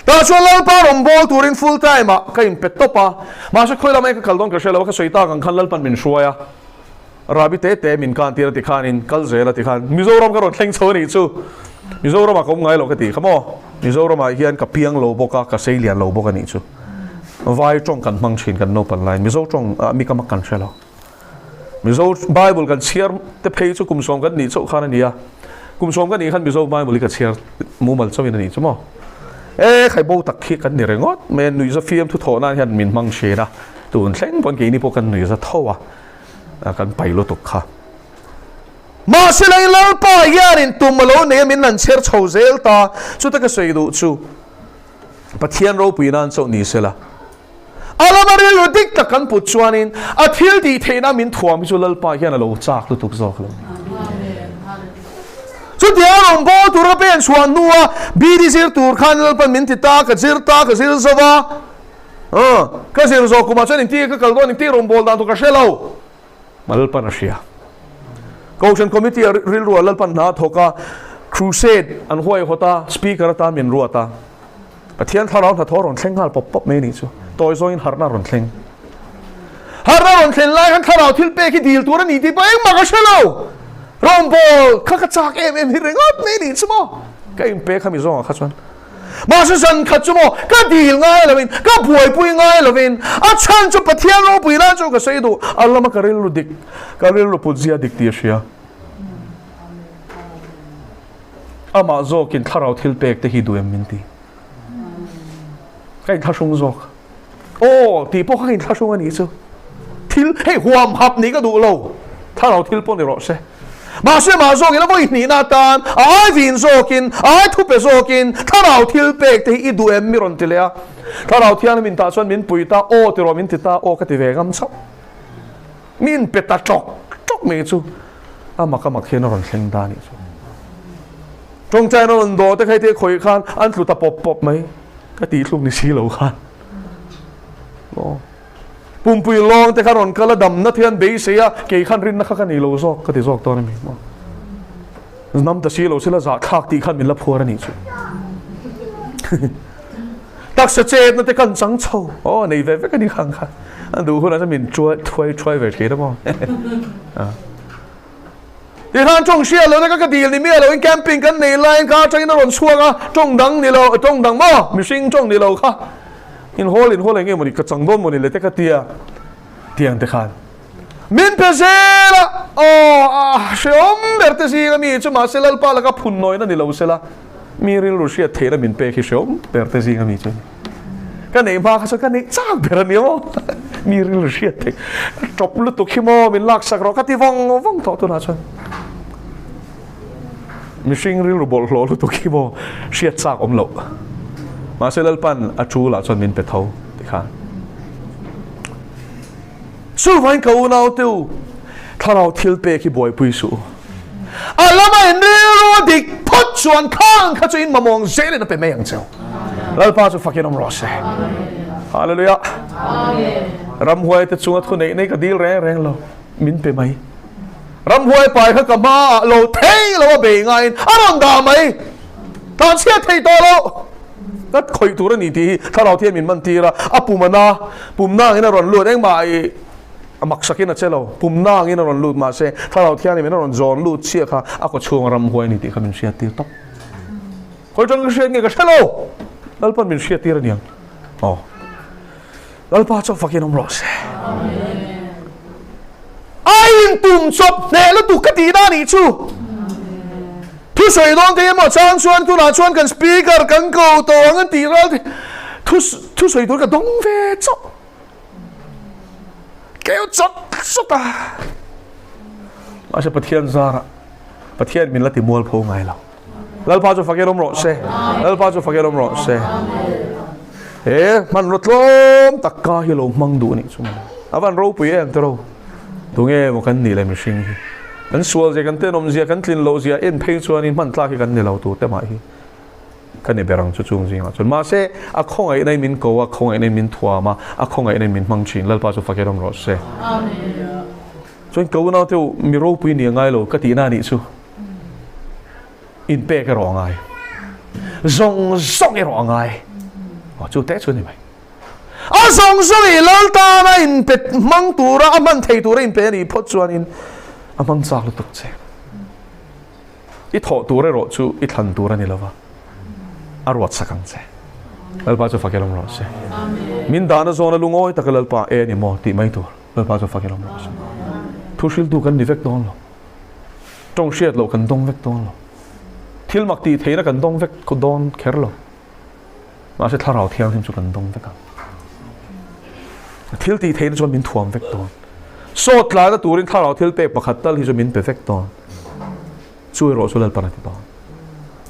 ta chuan lal pa rom bol turin full time a ka in pet topa ma sa khoila mai ka kaldon ka shela ka soita kan khan lal pan min shuaya rabi te min kan tira ti khan in kal zela ti khan mizoram ka ron thleng chho ni chu mizoram a ko ngai lo ka ti khamo mizoram a hian ka piang lo boka ka seilian lo boka ni chu vai trong kan mang chin kan no pan line mizo trong mi ka makan shelo mizo bible kan share te phei chu kum som kan ni chu khan ania kum som kan ni khan mizo bible ka share mu mal chawin ani chu mo khai bo tak khi kan ni rengot men nui za fiam thu tho na hian min mang she na tun thleng pon ke ni po kan nui za thowa kan pai lo tok kha ma se lai lal pa yarin tumalo ne min lan cher chho zel ta chu ta ka sei du chu pathian ro puinan chau ni sela alamari lo dik ta kan put chuanin a thil di theina min thuam chu lal pa hian lo chak lu tuk zok lo chu dia rom bo tur pen chuan nuwa bidi zir tur khan lal pan min ti ta ka zir zawa ka zir zo kuma chuan ti ka kal don ti rom bol dan to ka shelo mal pan asia Caution committee ril ru lal pan na thoka crusade an huai hota speaker ta min ruata pathian tharau tha thoron thengal pop me ni chu toy zo in harna ron thleng lai kan tharau thil pe ki dil tur ni ti pa eng ma ka shelo rombol kha chak em hi rengot me ni chumo ka im pe khami zo kha chuan ma su san kha chumo ka dil ngai lovin ka buai pui ngai lovin a chan chu pathian ro pui la chu ka sei du allama ka ril lu dik ka ril lu puzia dik ti sia ama zo kin tharau thil pek te hi du em min ti cái thao sung rồi, thì bố cái thao sung anh ấy chứ, thiếu hay huam hấp ní cái đủ lâu, thao nào thiếu bố này rồi mà rồi cái nó mới ní na tan, ai vin rồi kin, ai thu bê rồi kin, thao nào thiếu bê thì ít đủ em mi ron tê lea, thao nào thiếu mình ta xuân mình bùi ta, thì rồi mình tê ta, cái tê về ngắm sóc, mình bê ta chọc mấy chú, mà cái mặc hiên nó ron sinh ta ní chú, trong trái nó ron đồ, thế cái tê khơi khan, anh thu ta pop mấy cái tí lúc này xí lâu khan, bùm bùi long thế khan cái là đầm nó thiên bế xí à, cái khan rin nó khắc cái lâu rồi, cái tí rồi to này mình, nắm ta xí lâu xí là giả khắc tí khan mình lấp hoa ra này chứ, đặc sự chết nó thế khan trắng châu, này về cái đi khang khan, anh đủ hơn là mình chui về thế đó mà. thì than trong xe lâu cái điều này mi lâu in camping cái này lại cả cho nó còn xua cả trong đằng này lâu trong đằng mà mình sinh trong này lâu cả in hole nghe một cái chẳng đốn một cái cái tiền thế khan mình phải xem là xem berte gì cái mi chứ mà xem là pa là cái phun nói nó này lâu xem là mi rin Russia thế là mình phải khi xem berte gì cái mi chứ cái này mà cái này chắc berte này mà mi rin Russia thế chọc lúc tụi khi mà mình lạc sạc rồi cái vong thọ tôi nói cho mình sinh riêng rồi bỏ lỗ lúc tụi khi mà siết sạc lộ mà sẽ lên pan à chú là cho mình phải thâu thì khá số vài câu nào tiêu thà nào thiếu bê khi bồi bùi số làm mà hình rồi đi phốt chuẩn khang khá cho in mà mong dễ lên nó phải mấy hàng châu lên pan cho phát hiện ông rõ sẽ Hallelujah ram huay te chunga thu nei ka dil reng lo min pe mai ram huay pai kha kama lo thei lo be ngai aron da mai ta chia thei to lo tat khoi tu ra ni ti tharau thian min man ti ra pumna ina ron lut eng mai amak sakin a chelo pumna ina ron lut ma se tharau thian ni min ron zon lut chia kha a ko chung ram huay ni ti kha min sia ti top hoi tang ka hriat nge ka hello lalpan min hriat tir aniang lalpa cho fakin om ro se ai in tum chop ne la tu ka ti na ni chu thu soi dong ke mo chang chuan tu na chuan kan speaker kan ko to ang ti ra thu soi tu ka dong ve cho kêu chot ta ma se pathian zara pathian min la ti mol pho ngai lo lalpa cho fakin om ro se lalpa cho fakin om ro se man rot lom takka hi lo mang du ni chu avan ro pu em tro tunge mo kan ni le mi sing hi kan sual je kan te nom zia kan tlin lo zia en phei chuan in man tla ki kan ni lo tu te ma hi kan ni berang chu chung jing a chun ma se a khong ai nei min ko a khong ai nei min thua ma a khong ai nei min mang chin lalpa cho fakin om ro se amen chuan ko na te mi ro pu ni ngai lo ka ti na ni chu in pe ka ro ngai zong e ro ngai chú té chú này mày, song i lal ta na in pet mang tu ra aman thei tu ra in pe ni phot chuan in amang chak lu tuk che, i tho tu ra ro chu i than tu ra ni lova, arwat sakang che, lalpa chu fakelom ro che, min dana zona lungoi takal lalpa e ni mo ti mai tu, lalpa chu fakelom ro che, thu shil tu kan ni vek don lo, trong shiat lo kan dong vek don lo, thil mak ti thei na kan dong vek ko don kher lo. mà sẽ thao rào theo thêm chút cần đông với cả thiếu thì thấy nó cho mình thuồng vết to sốt lại nó tụi nó thao rào thiếu bẹp bạc hạt tal thì cho mình bẹp vết to chui rồi chui lên bàn thì to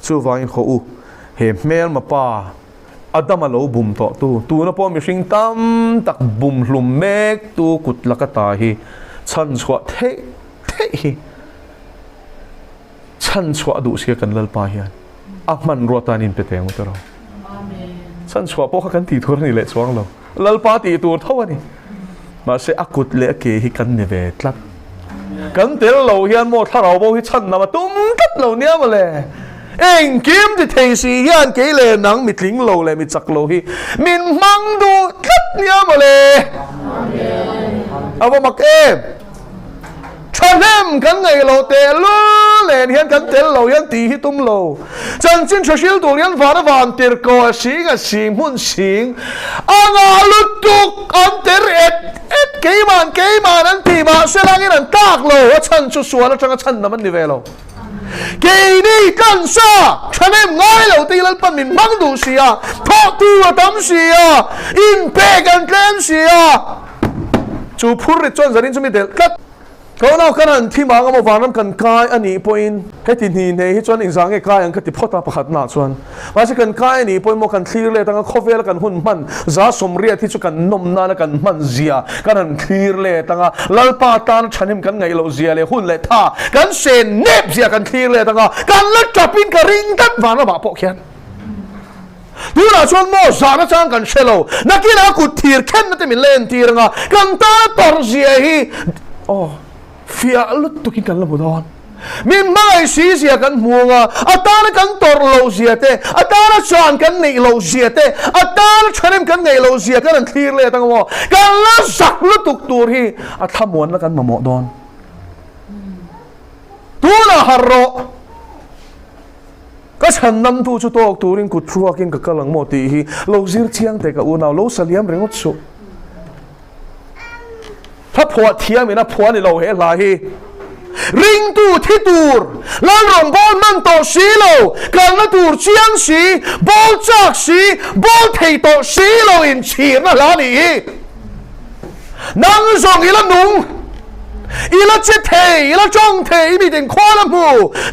chui vào in khổ hệ mel mà pa Adam alo bum to tu nó po mi sinh tam tak bum lum mek tu cụt là cái ta hi chân chua thế hi chân chua đủ xia cần lên pa hiền man ruột ta nín bẹp tiếng một rồi chân chua po kan ti thur ni le chuang lo lalpa ti tur thaw ani ma se akut le ke hi kan ne ve tlat kan tel lo hian mo tharau bo hi chan na ma tum tat lo nia ma le eng kim ti thei si hian ke le nang mi tling lo le mi chak lo hi min mang du tlat nia ma le amen abo mak em Chanem kan ngai lo te lo len hian kan tel lo hian ti hi tum lo chan chin thashil tu hian vana van tir ko sing a sing mun sing anga lutuk an ter et keiman an ti ma selang in an tak lo chan chu suala changa chan naman ni velo ke ni kan sa chanem ngai lo ti lal pan min mang du sia tho tu atam sia in pe kan tlem sia chu phur ri chon zarin chu mi del kat ko na kan thi ma ngam wanam kan kai ani point he tin hi nei hi chuan exam e kai an ka ti phota pakhat na chuan ma se kan kai ani point mo kan thlir le tanga khovel kan hun man za somria thi chu kan nom na la kan man zia kan an thlir le tanga lalpa tan chanim kan ngai lo zia le hun le tha kan sen nep zia kan thlir le tanga kan la tapin ka ring tat wana ba po khian tu na chuan mo za na chang kan shelo nakina ku thir khen na te min len tir nga kan ta tor zia hi Fia lut tu kin kan la budon min mai si sia kan muanga atana kan tor lo sia te atana chan kan nei lo sia te atana chanem kan nei lo sia kan thlir le tang mo kan la sak lu tuk tur hi athamon la kan mamo don tu na harro ka chan nam tu chu tok turin ku thua kin ka kalang mo ti hi lo zir chiang te ka unaw lo saliam rengot suถ้าพวดเทียมีนะพวดนี่เราเห็นหลายริงตูที่ตูร์แล้วรองบอลมันโตสีโลกันละตูร์เชียงสีบอลจากสีบอลเทโตสีโลอินชีนะล้านี่นั่งส่งอีละนุ่งอีละเจ็ดเทอีละจ้องเทมีเด่นควาละมู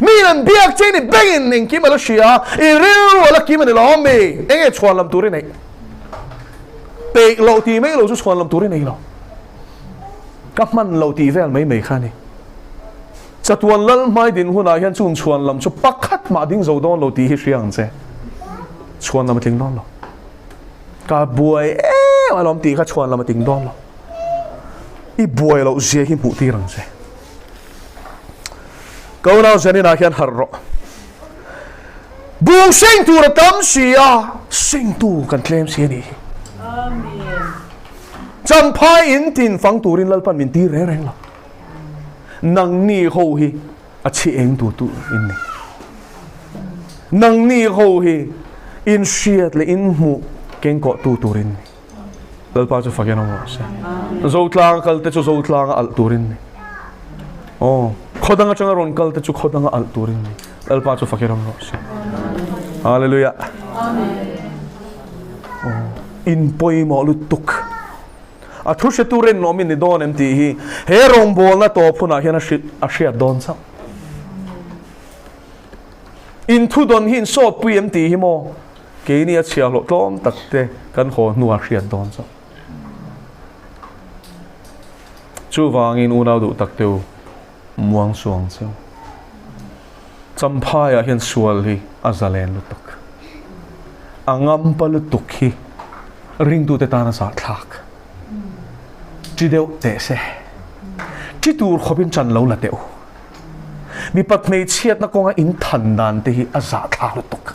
มีนั่นเบียกเจนี่เบ่งหนึ่งกิมันละเชียอีริวละกิมันละล้อมมีเอ็งชวนลำตูรินเองเตะเราทีไม่เราจะชวนลำตูรินเองหรอกับมันเราตีเวลไม่ข้านี่จะตัวนั่นไม่ดินหัวหน้ายันจุนชวนลำชุบปักขัดมาดิ้งโจดอนเราตีให้เสียงเจ้ชวนลำมาทิ้งดอนเรากาบวยมาล้อมตีก็ชวนลำมาทิ้งดอนเราอีบวยเราเสียหิมุตีรังเจ้ก็เราเจนี่นายันฮาร์โรบูเซงตูระตั้มเสียเซงตูกันเคลมเสียนี่จำพายอินตินฟังตูรินลลปันมินตีแรงๆล่ะนังนี่เขาฮีอาชีเองตูอินนี่ นังนี่เขาฮีอินเชียดเลยอินหูเก่งก็ตูรินแล้วป้าจะฟังยังไงใช่โจทลางกัลเตจูโจทลางอัลตูรินโอ้ขดังจังรอนกัลเตจูขดังอัลตูรินแล้วป้าจะฟังยังไงใช่ฮาเลลูยาอินปอยมอลุตุกอาทุชตูรินโนมินโดนเอ็มทีฮีเฮรองบอลน่ะตัวพูน่ะเห็นอาเชียดอนซะอินทุดอนหินโซปุยเอ็มทีฮิโมเกนี่เชียร์หลต้มตัดเตกันขอนัวเชียดอนซะจู่วางอินอุณาดูตักเตวม่วงสวงเซลจำพายเห็นสวลฮีอาซาเลนลุตุกอังอัมปลุตุกฮีริงดูเตตานาสาทักจีเดียวเตะเสจีตูร์ขบินจันเล่าละเดียวมีปัตเมเชียดนักกงอินทันดันเตฮีอาซาทักลุตุก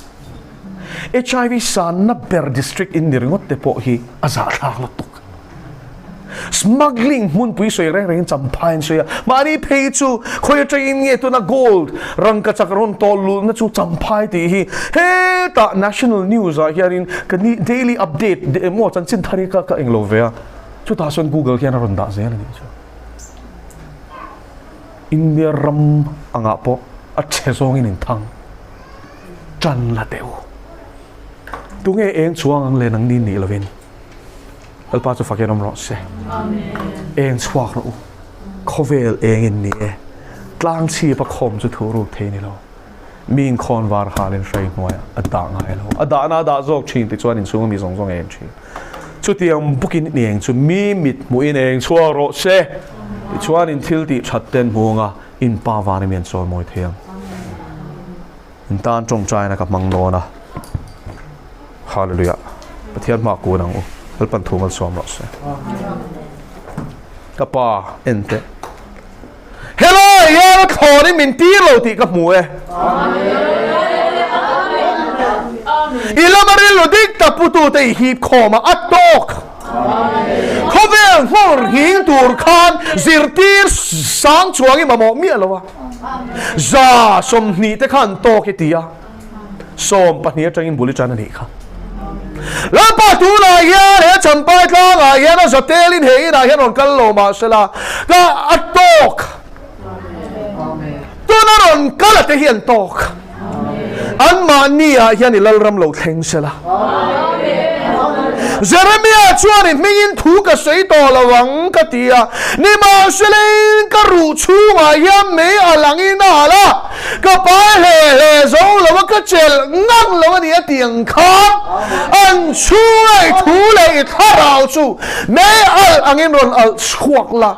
HIV สารนับเบอร์ดิสตริกอินดิริงต์เตปฮีอาซาทักลุตุกsmuggling มุนปุยสวยแรงจำพายสวยมาดีเพย์จูคอยจะอินเงตัวนัก gold รังกระจักรอนตอลูนั่นจูจำพายตีฮีเฮ้ตา national news อะเฮียรินกันนี่ daily update มั่วจันจินทาริกะก็เองโลเวียจูตาส่วน Google เฮียนรอนด่าเสียนี่จูอินเดียรัมอ่างปออัจฉริยะอินทังจันละเดียวตุงเองช่วงเลนังนี่นี่ละเวนอัลปาจะฟังยังรอเสเองสวากรู้เขาเวลเองอินนี่กลางชีพคมจะถูรูเทนี่เรามีนคอนวาร์ฮาเลนใช้หน่วยอดาง่ายเราอดานาดาจอกชิงติดชวนอินซูมีสองเองชีจุดที่ยังบุกินนี่เองจุดมีมิดมุอินเองชัวรอเสติดชวนอินทิลติชัดเต็นหัวงาอินปาวานิเมียนโซนมวยเทียงอินตานจงใจนะครับมังโนนะฮาเลลูยาประเทศมากูนังแล้วปันทุ่งมันสวมรสกับป่าเอ็นเตเฮลโลยาละขอนี่มินตีเราตีกับหมูอีลามาริลดิกตาปุตุเตฮีบขอมาอัดตอกเขาเวลฟอร์หิงตูร์คานซิรตีร์สังชวงิมาโมมีอะไรวะจ้าสมนีเตขันโตกิติยาสมปนิยจังอินบุลิจานันเอกค่ะแล้วปะตูนายเห็นจำไปกลางเห็นสเตลินเห็นเห็นนนกัลโลมาเสลาก็อัดตอกตัวนรนกัลเตเห็นตอกอันมานี่เห็นลลรำโลเทงเสลาเจเรมียชวนนี่ไม่ยินถูกกับใส่ตัวระวังกันทีนี่มาเสลงก็รู้ชูมายังไม่อาลังอินาละก็ไปเฮ่ส่งแล้วว่าก็เจลงั้งแล้วว่าเนี่ยเตียงข้าอันช่วยถูเลยถ้าเราชูไม่อังอินรอนอัลสวกละ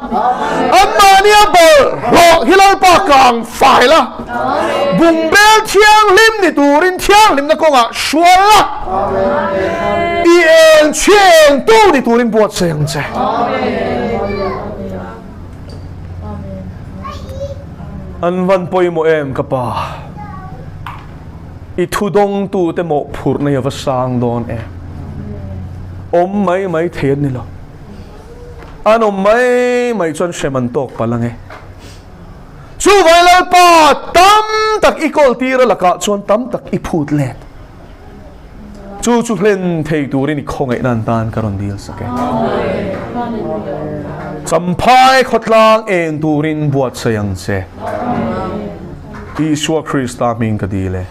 อันมาเนี่ยบอลหลอกฮิลล์ปากกลางฝ่ายละบุ้งเบลเทียงลิมนี่ตูรินเทียงลิมนักกงชัวละอีเอ็นเชียงตู้นี่ตูรินปวดเสียงเจอันวันปอยโมเอ็มกับป่าอีทุดงตูเตโมพูดในภาษาอังกฤษอมไม่เทียนนี่หรออันอมไม่จนเชมันตกปะลังชูไว้แล้วป่าตั้มตักอีกอลตีระลักชวนตั้มตักอีพูดเล็ดชูเล่นเทตูรินิคงไอ้นันตานการันดีลสักแก่สัมภายขดลางเอ็นตูรินบวชเสียงเสอีชัวคริสต์ตามิงก็ดีเลย